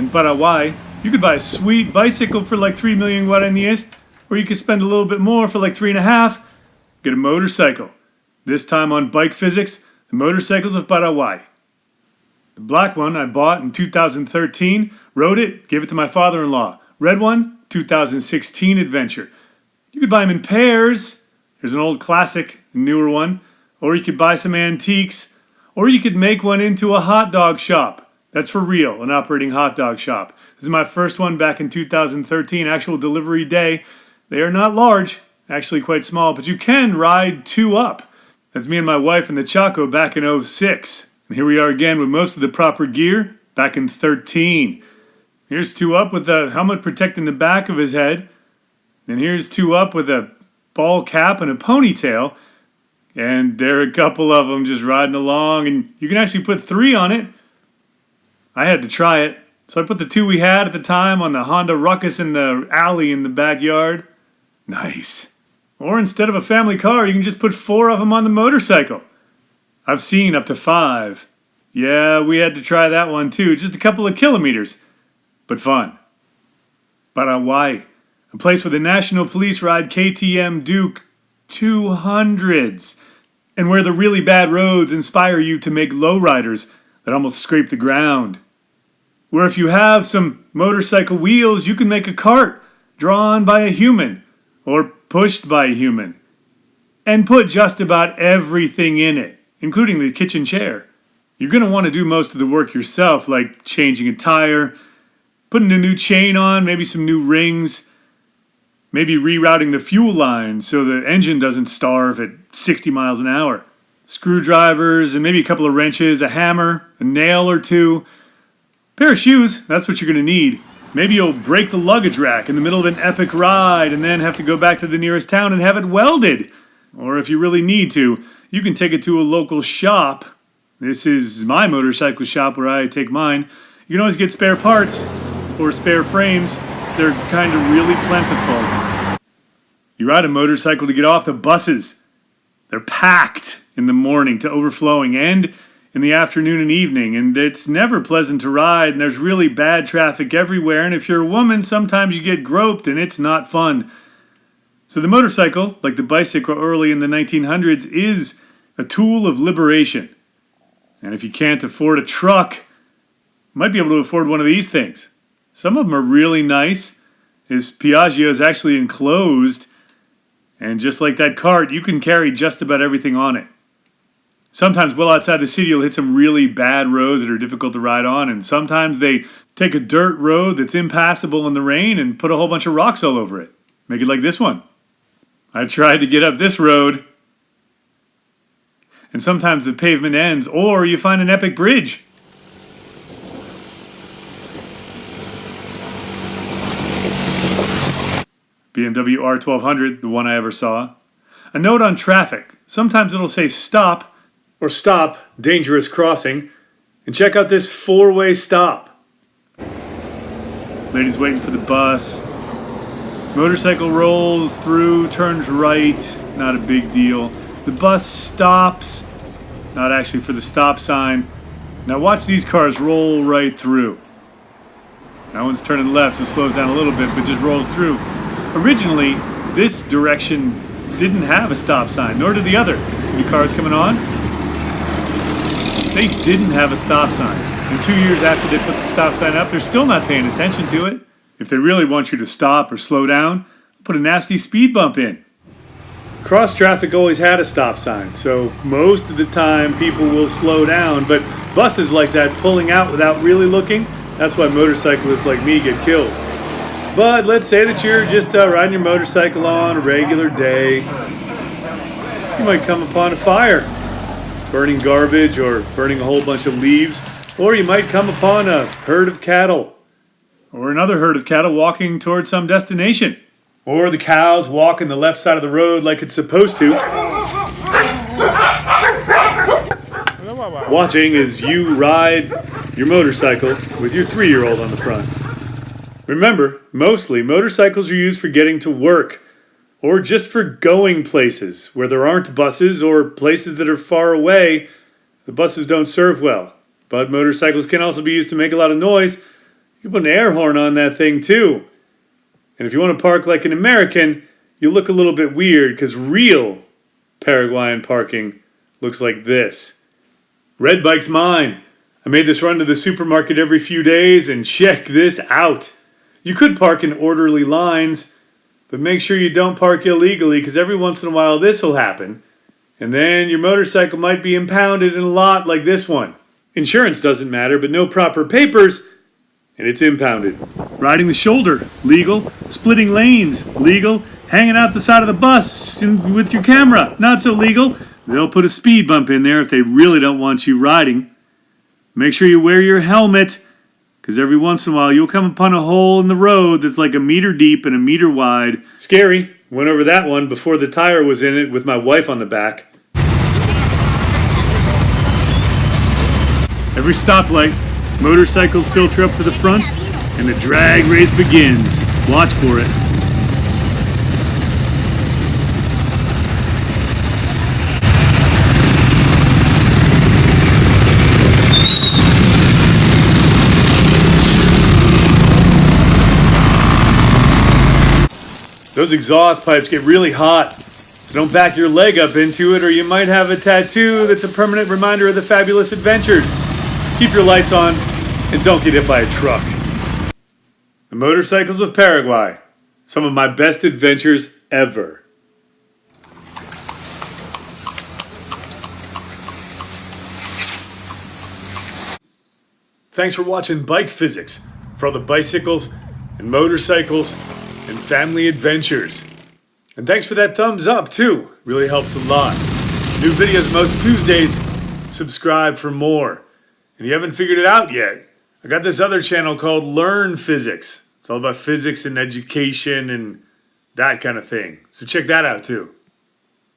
In Paraguay, you could buy a sweet bicycle for like 3 million guaraníes, or you could spend a little bit more for like 3.5. Get a motorcycle. This time on Bike Physics, the motorcycles of Paraguay. The black one I bought in 2013, rode it, gave it to my father-in-law. Red one, 2016 adventure. You could buy them in pairs. There's an old classic, a newer one. Or you could buy some antiques. Or you could make one into a hot dog shop. That's for real, an operating hot dog shop. This is my first one back in 2013, actual delivery day. They are not large, actually quite small, but you can ride two up. That's me and my wife in the Chaco back in '06. And here we are again with most of the proper gear back in 13. Here's two up with the helmet protecting the back of his head. And here's two up with a ball cap and a ponytail. And there are a couple of them just riding along, and you can actually put 3 on it. I had to try it, so I put the 2 we had at the time on the Honda Ruckus in the alley in the backyard. Nice. Or instead of a family car, you can just put 4 of them on the motorcycle. I've seen up to 5. Yeah, we had to try that one too, just a couple of kilometers, but fun. Paraguay, a place where the National Police ride KTM Duke 200s, and where the really bad roads inspire you to make lowriders that almost scrape the ground. Where if you have some motorcycle wheels, you can make a cart drawn by a human, or pushed by a human, and put just about everything in it, including the kitchen chair. You're going to want to do most of the work yourself, like changing a tire, putting a new chain on, maybe some new rings, maybe rerouting the fuel line so the engine doesn't starve at 60 miles an hour. Screwdrivers and maybe a couple of wrenches, a hammer, a nail or 2. Pair of shoes, that's what you're going to need. Maybe you'll break the luggage rack in the middle of an epic ride and then have to go back to the nearest town and have it welded. Or if you really need to, you can take it to a local shop. This is my motorcycle shop where I take mine. You can always get spare parts or spare frames. They're kind of really plentiful. You ride a motorcycle to get off the buses. They're packed in the morning to overflowing and in the afternoon and evening, and it's never pleasant to ride, and there's really bad traffic everywhere, and if you're a woman, sometimes you get groped, and it's not fun. So the motorcycle, like the bicycle early in the 1900s, is a tool of liberation. And if you can't afford a truck, you might be able to afford one of these things. Some of them are really nice. His Piaggio is actually enclosed, and just like that cart, you can carry just about everything on it. Sometimes well outside the city, you'll hit some really bad roads that are difficult to ride on, and sometimes they take a dirt road that's impassable in the rain and put a whole bunch of rocks all over it. Make it like this one. I tried to get up this road, and sometimes the pavement ends, or you find an epic bridge. BMW R1200, the one I ever saw. A note on traffic. Sometimes it'll say stop, or stop, dangerous crossing, and check out this 4-way stop. Lady's waiting for the bus. Motorcycle rolls through, turns right, not a big deal. The bus stops, not actually for the stop sign. Now watch these cars roll right through. That one's turning left, so it slows down a little bit, but just rolls through. Originally, this direction didn't have a stop sign, nor did the other. See the cars coming on? They didn't have a stop sign. And 2 years after they put the stop sign up, they're still not paying attention to it. If they really want you to stop or slow down, put a nasty speed bump in. Cross traffic always had a stop sign, so most of the time people will slow down, but buses like that pulling out without really looking, that's why motorcyclists like me get killed. But let's say that you're just riding your motorcycle on a regular day. You might come upon a fire, burning garbage or burning a whole bunch of leaves, or you might come upon a herd of cattle, or another herd of cattle walking towards some destination, or the cows walking the left side of the road like it's supposed to, watching as you ride your motorcycle with your 3-year-old on the front. Remember, mostly motorcycles are used for getting to work, or just for going places where there aren't buses or places that are far away. The buses don't serve well, but motorcycles can also be used to make a lot of noise, You can put an air horn on that thing too. And if you want to park like an American, you look a little bit weird because real Paraguayan parking looks like this. Red bike's mine. I made this run to the supermarket every few days, and check this out. You could park in orderly lines, but make sure you don't park illegally because every once in a while this will happen. And then your motorcycle might be impounded in a lot like this one. Insurance doesn't matter, but no proper papers, and it's impounded. Riding the shoulder, legal. Splitting lanes, legal. Hanging out the side of the bus with your camera, not so legal. They'll put a speed bump in there if they really don't want you riding. Make sure you wear your helmet, because every once in a while you'll come upon a hole in the road that's like a meter deep and a meter wide. Scary. Went over that one before the tire was in it with my wife on the back. Every stoplight, motorcycles filter up to the front, and the drag race begins. Watch for it. Those exhaust pipes get really hot, so don't back your leg up into it or you might have a tattoo that's a permanent reminder of the fabulous adventures. Keep your lights on and don't get hit by a truck. The motorcycles of Paraguay, some of my best adventures ever. Thanks for watching Bike Physics for all the bicycles and motorcycles and family adventures. And thanks for that thumbs up too. Really helps a lot. New videos most Tuesdays. Subscribe for more. And you haven't figured it out yet, I got this other channel called Learn Physics. It's all about physics and education and that kind of thing. So check that out too.